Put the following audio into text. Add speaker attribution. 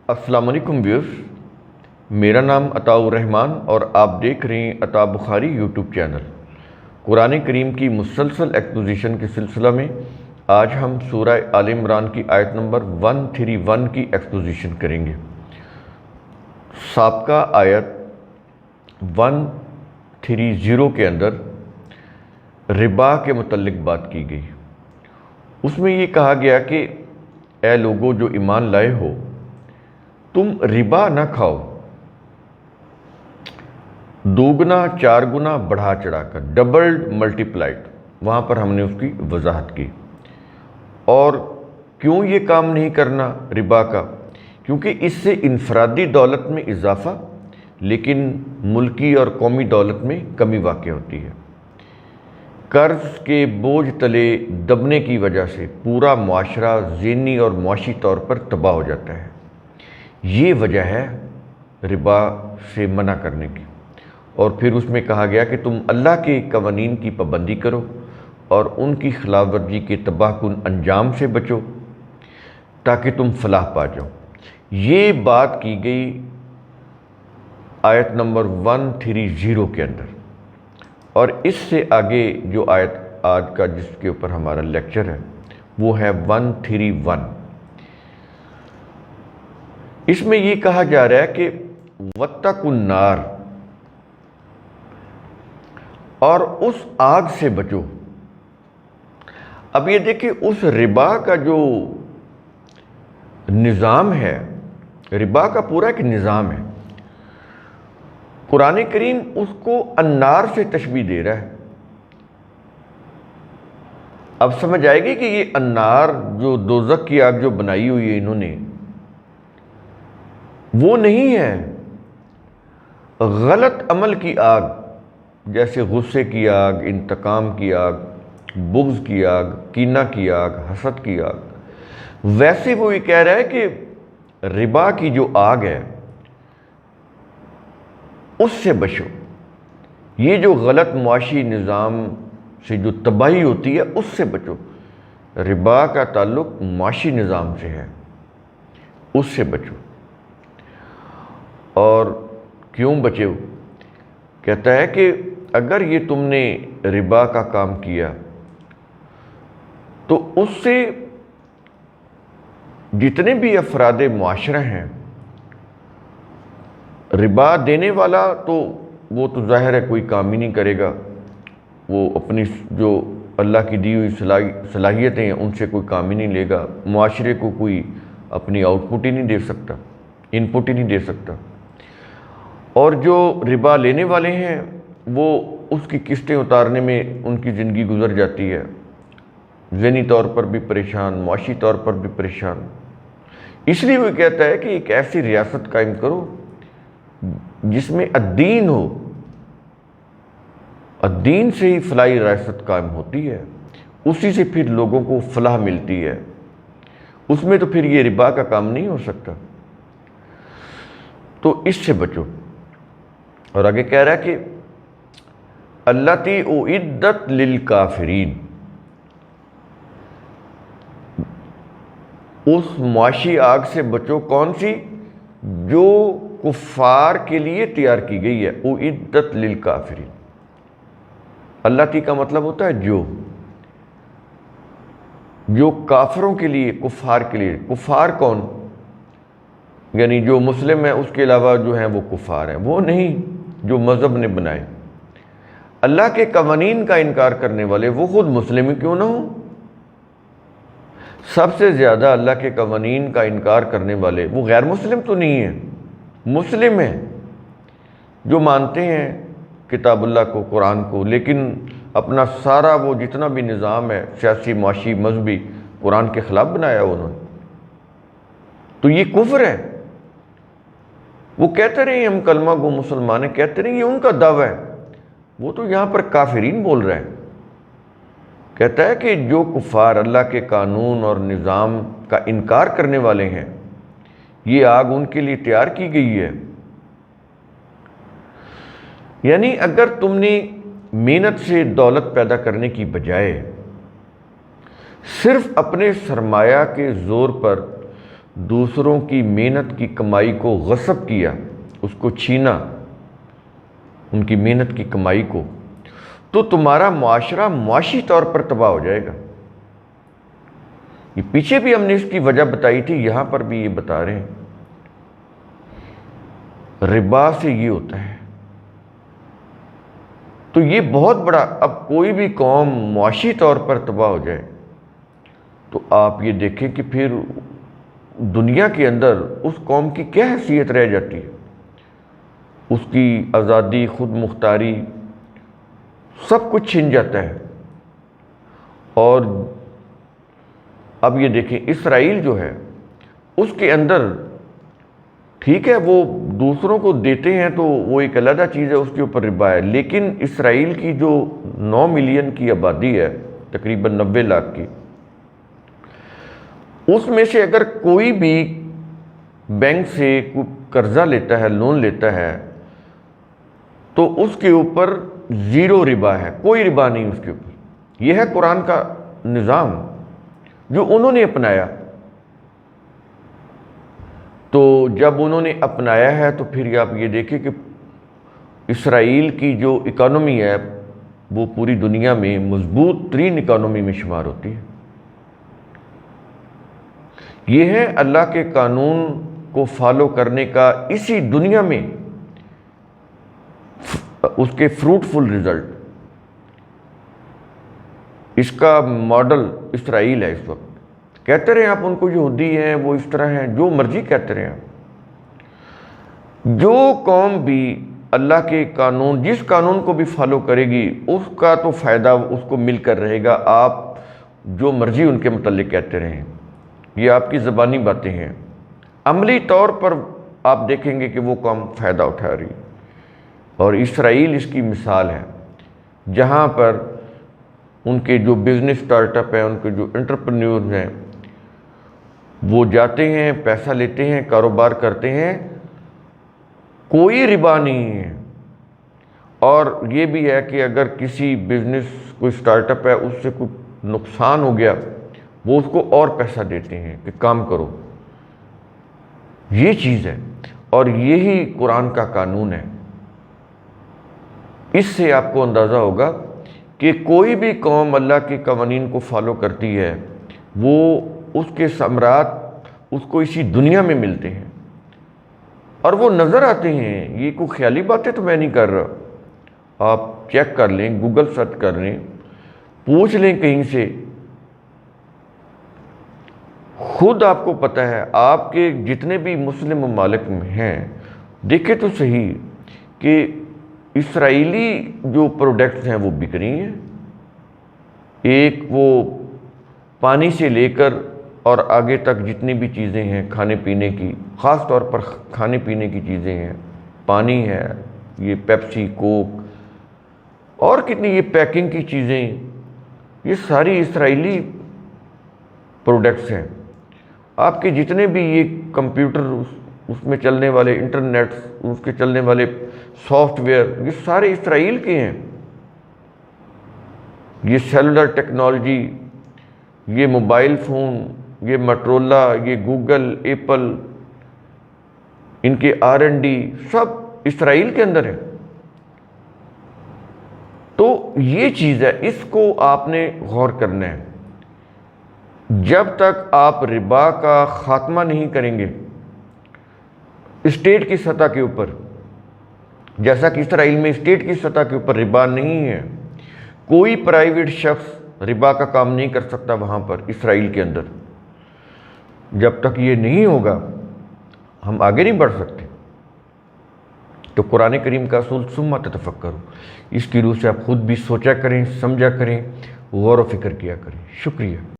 Speaker 1: السلام علیکم ویورز، میرا نام عطاء الرحمن اور آپ دیکھ رہے ہیں عطا بخاری یوٹیوب چینل۔ قرآن کریم کی مسلسل ایکسپوزیشن کے سلسلہ میں آج ہم سورہ آل عمران کی آیت نمبر 131 کی ایکسپوزیشن کریں گے۔ سابقہ آیت 130 کے اندر ربا کے متعلق بات کی گئی۔ اس میں یہ کہا گیا کہ اے لوگو جو ایمان لائے ہو، تم ربا نہ کھاؤ، دوگنا چار گنا بڑھا چڑھا کر، ڈبلڈ ملٹیپلائڈ۔ وہاں پر ہم نے اس کی وضاحت کی۔ اور کیوں یہ کام نہیں کرنا ربا کا؟ کیونکہ اس سے انفرادی دولت میں اضافہ لیکن ملکی اور قومی دولت میں کمی واقع ہوتی ہے۔ قرض کے بوجھ تلے دبنے کی وجہ سے پورا معاشرہ ذہنی اور معاشی طور پر تباہ ہو جاتا ہے۔ یہ وجہ ہے ربا سے منع کرنے کی۔ اور پھر اس میں کہا گیا کہ تم اللہ کے قوانین کی پابندی کرو اور ان کی خلاف ورزی کے تباہ کن انجام سے بچو تاکہ تم فلاح پا جاؤ۔ یہ بات کی گئی آیت نمبر 130 کے اندر۔ اور اس سے آگے جو آیت آج کا جس کے اوپر ہمارا لیکچر ہے وہ ہے 131۔ اس میں یہ کہا جا رہا ہے کہ وَاتَّقُوا النَّارَ، اور اس آگ سے بچو۔ اب یہ دیکھیں اس ربا کا جو نظام ہے، ربا کا پورا ایک نظام ہے، قرآن کریم اس کو النار سے تشبیہ دے رہا ہے۔ اب سمجھ آئے گی کہ یہ النار جو دوزخ کی آگ جو بنائی ہوئی ہے انہوں نے، وہ نہیں ہے غلط عمل کی آگ، جیسے غصے کی آگ، انتقام کی آگ، بغض کی آگ، کینہ کی آگ، حسد کی آگ۔ ویسے وہ یہ کہہ رہا ہے کہ ربا کی جو آگ ہے اس سے بچو۔ یہ جو غلط معاشی نظام سے جو تباہی ہوتی ہے اس سے بچو۔ ربا کا تعلق معاشی نظام سے ہے، اس سے بچو۔ اور کیوں بچے ہو؟ کہتا ہے کہ اگر یہ تم نے ربا کا کام کیا تو اس سے جتنے بھی افراد معاشرہ ہیں، ربا دینے والا تو وہ تو ظاہر ہے کوئی کام ہی نہیں کرے گا، وہ اپنی جو اللہ کی دی ہوئی صلاحیتیں ہیں ان سے کوئی کام ہی نہیں لے گا، معاشرے کو کوئی اپنی آؤٹ پٹ ہی نہیں دے سکتا، ان پٹ ہی نہیں دے سکتا۔ اور جو ربا لینے والے ہیں وہ اس کی قسطیں اتارنے میں ان کی زندگی گزر جاتی ہے، ذہنی طور پر بھی پریشان، معاشی طور پر بھی پریشان۔ اس لیے وہ کہتا ہے کہ ایک ایسی ریاست قائم کرو جس میں الدین ہو، الدین سے ہی فلاحی ریاست قائم ہوتی ہے، اسی سے پھر لوگوں کو فلاح ملتی ہے، اس میں تو پھر یہ ربا کا کام نہیں ہو سکتا۔ تو اس سے بچو۔ اور آگے کہہ رہا ہے کہ التی اعدت للکافرین، اس معاشی آگ سے بچو، کون سی؟ جو کفار کے لیے تیار کی گئی ہے۔ اعدت للکافرین، التی کا مطلب ہوتا ہے جو کافروں کے لیے، کفار کے لیے۔ کفار کون؟ یعنی جو مسلم ہے اس کے علاوہ جو ہیں وہ کفار ہیں، وہ نہیں جو مذہب نے بنائے۔ اللہ کے قوانین کا انکار کرنے والے، وہ خود مسلم ہی کیوں نہ ہوں۔ سب سے زیادہ اللہ کے قوانین کا انکار کرنے والے وہ غیر مسلم تو نہیں ہیں، مسلم ہیں، جو مانتے ہیں کتاب اللہ کو، قرآن کو، لیکن اپنا سارا وہ جتنا بھی نظام ہے سیاسی، معاشی، مذہبی، قرآن کے خلاف بنایا انہوں نے۔ تو یہ کفر ہے۔ وہ کہتے رہے ہم کلمہ گو مسلمان ہیں، کہتے رہے یہ ان کا دعویٰ ہے، وہ تو یہاں پر کافرین بول رہے ہیں۔ کہتا ہے کہ جو کفار اللہ کے قانون اور نظام کا انکار کرنے والے ہیں، یہ آگ ان کے لیے تیار کی گئی ہے۔ یعنی اگر تم نے محنت سے دولت پیدا کرنے کی بجائے صرف اپنے سرمایہ کے زور پر دوسروں کی محنت کی کمائی کو غصب کیا، اس کو چھینا، ان کی محنت کی کمائی کو، تو تمہارا معاشرہ معاشی طور پر تباہ ہو جائے گا۔ یہ پیچھے بھی ہم نے اس کی وجہ بتائی تھی، یہاں پر بھی یہ بتا رہے ہیں۔ ربا سے یہ ہوتا ہے۔ تو یہ بہت بڑا، اب کوئی بھی قوم معاشی طور پر تباہ ہو جائے تو آپ یہ دیکھیں کہ پھر دنیا کے اندر اس قوم کی کیا حیثیت رہ جاتی ہے۔ اس کی آزادی، خود مختاری، سب کچھ چھن جاتا ہے۔ اور اب یہ دیکھیں اسرائیل جو ہے اس کے اندر، ٹھیک ہے وہ دوسروں کو دیتے ہیں تو وہ ایک علیحدہ چیز ہے، اس کے اوپر ربا ہے، لیکن اسرائیل کی جو 9 ملین کی آبادی ہے، تقریباً 90 لاکھ کی، اس میں سے اگر کوئی بھی بینک سے کوئی قرضہ لیتا ہے، لون لیتا ہے، تو اس کے اوپر 0 ربا ہے، کوئی ربا نہیں اس کے اوپر۔ یہ ہے قرآن کا نظام جو انہوں نے اپنایا۔ تو جب انہوں نے اپنایا ہے تو پھر آپ یہ دیکھیں کہ اسرائیل کی جو اکانومی ہے وہ پوری دنیا میں مضبوط ترین اکانومی میں شمار ہوتی ہے۔ یہ ہے اللہ کے قانون کو فالو کرنے کا اسی دنیا میں اس کے فروٹفل رزلٹ۔ اس کا ماڈل اسرائیل ہے اس وقت۔ کہتے رہے آپ ان کو یہودی ہیں، وہ اس طرح ہیں، جو مرضی کہتے رہے آپ۔ جو قوم بھی اللہ کے قانون، جس قانون کو بھی فالو کرے گی، اس کا تو فائدہ اس کو مل کر رہے گا، آپ جو مرضی ان کے متعلق کہتے رہیں۔ یہ آپ کی زبانی باتیں ہیں، عملی طور پر آپ دیکھیں گے کہ وہ قوم فائدہ اٹھا رہی ہے۔ اور اسرائیل اس کی مثال ہے، جہاں پر ان کے جو بزنس سٹارٹ اپ ہیں، ان کے جو انٹرپرینیورز ہیں، وہ جاتے ہیں، پیسہ لیتے ہیں، کاروبار کرتے ہیں، کوئی ربا نہیں ہے۔ اور یہ بھی ہے کہ اگر کسی بزنس کوئی سٹارٹ اپ ہے، اس سے کوئی نقصان ہو گیا، وہ اس کو اور پیسہ دیتے ہیں کہ کام کرو۔ یہ چیز ہے، اور یہی قرآن کا قانون ہے۔ اس سے آپ کو اندازہ ہوگا کہ کوئی بھی قوم اللہ کے قوانین کو فالو کرتی ہے، وہ اس کے ثمرات اس کو اسی دنیا میں ملتے ہیں، اور وہ نظر آتے ہیں۔ یہ کوئی خیالی باتیں تو میں نہیں کر رہا، آپ چیک کر لیں، گوگل سرچ کر لیں، پوچھ لیں کہیں سے، خود آپ کو پتہ ہے۔ آپ کے جتنے بھی مسلم ممالک میں ہیں، دیکھیں تو صحیح کہ اسرائیلی جو پروڈکٹس ہیں وہ بک رہی ہیں۔ ایک وہ پانی سے لے کر اور آگے تک جتنی بھی چیزیں ہیں کھانے پینے کی، خاص طور پر کھانے پینے کی چیزیں ہیں، پانی ہے، یہ پیپسی، کوک، اور کتنی یہ پیکنگ کی چیزیں، یہ ساری اسرائیلی پروڈکٹس ہیں۔ آپ کے جتنے بھی یہ کمپیوٹر، اس میں چلنے والے انٹرنیٹ، اس کے چلنے والے سافٹ ویئر، یہ سارے اسرائیل کے ہیں۔ یہ سیلولر ٹیکنالوجی، یہ موبائل فون، یہ موٹرولا، یہ گوگل، ایپل، ان کے R&D سب اسرائیل کے اندر ہے۔ تو یہ چیز ہے، اس کو آپ نے غور کرنا ہے۔ جب تک آپ ربا کا خاتمہ نہیں کریں گے اسٹیٹ کی سطح کے اوپر، جیسا کہ اسرائیل میں اسٹیٹ کی سطح کے اوپر ربا نہیں ہے، کوئی پرائیویٹ شخص ربا کا کام نہیں کر سکتا وہاں پر اسرائیل کے اندر، جب تک یہ نہیں ہوگا ہم آگے نہیں بڑھ سکتے۔ تو قرآن کریم کا اصول ثم تتفکروا، اس کی روح سے آپ خود بھی سوچا کریں، سمجھا کریں، غور و فکر کیا کریں۔ شکریہ۔